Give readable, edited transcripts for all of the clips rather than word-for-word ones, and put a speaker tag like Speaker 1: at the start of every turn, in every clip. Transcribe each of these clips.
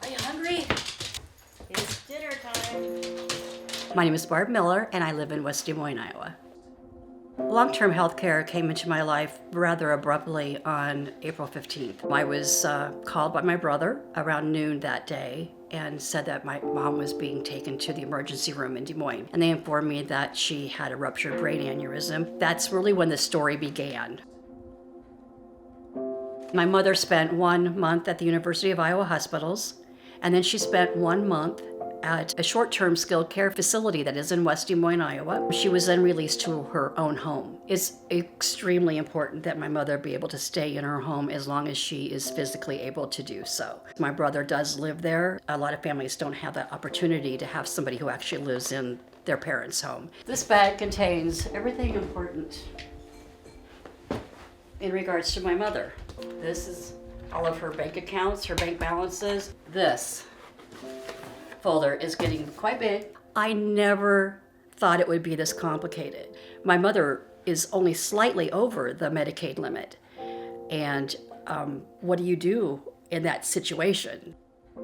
Speaker 1: Are you hungry? It's dinner time.
Speaker 2: My name is Barb Miller, and I live in West Des Moines, Iowa. Long-term health care came into my life rather abruptly on April 15th. I was called by my brother around noon that day and said that my mom was being taken to the emergency room in Des Moines. And they informed me that she had a ruptured brain aneurysm. That's really when the story began. My mother spent 1 month at the University of Iowa hospitals, and then she spent 1 month at a short-term skilled care facility that is in West Des Moines, Iowa. She was then released to her own home. It's extremely important that my mother be able to stay in her home as long as she is physically able to do so. My brother does live there. A lot of families don't have that opportunity to have somebody who actually lives in their parents' home. This bag contains everything important in regards to my mother. This is all of her bank accounts, her bank balances. This folder is getting quite big. I never thought it would be this complicated. My mother is only slightly over the Medicaid limit. And what do you do in that situation?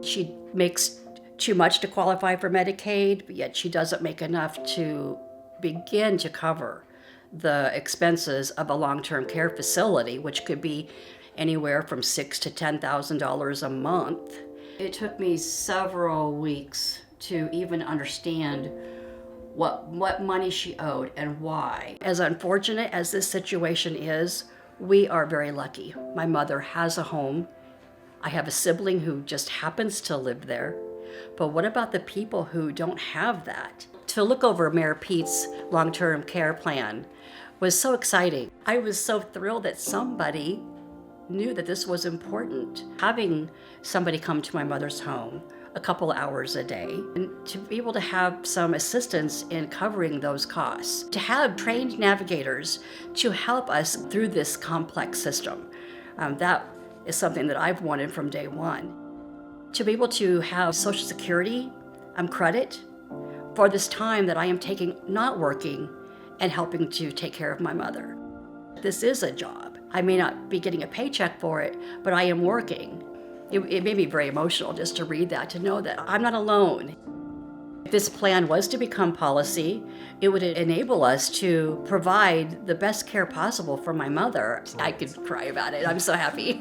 Speaker 2: She makes too much to qualify for Medicaid, but yet she doesn't make enough to begin to cover the expenses of a long-term care facility, which could be anywhere from $6,000 to $10,000 a month. It took me several weeks to even understand what money she owed and why. As unfortunate as this situation is, we are very lucky. My mother has a home. I have a sibling who just happens to live there. But what about the people who don't have that? To look over Mayor Pete's long-term care plan was so exciting. I was so thrilled that somebody knew that this was important. Having somebody come to my mother's home a couple hours a day and to be able to have some assistance in covering those costs, to have trained navigators to help us through this complex system. That is something that I've wanted from day one. To be able to have Social Security credit for this time that I am taking not working and helping to take care of my mother. This is a job. I may not be getting a paycheck for it, but I am working. It made me very emotional just to read that, to know that I'm not alone. If this plan was to become policy, it would enable us to provide the best care possible for my mother. I could cry about it. I'm so happy.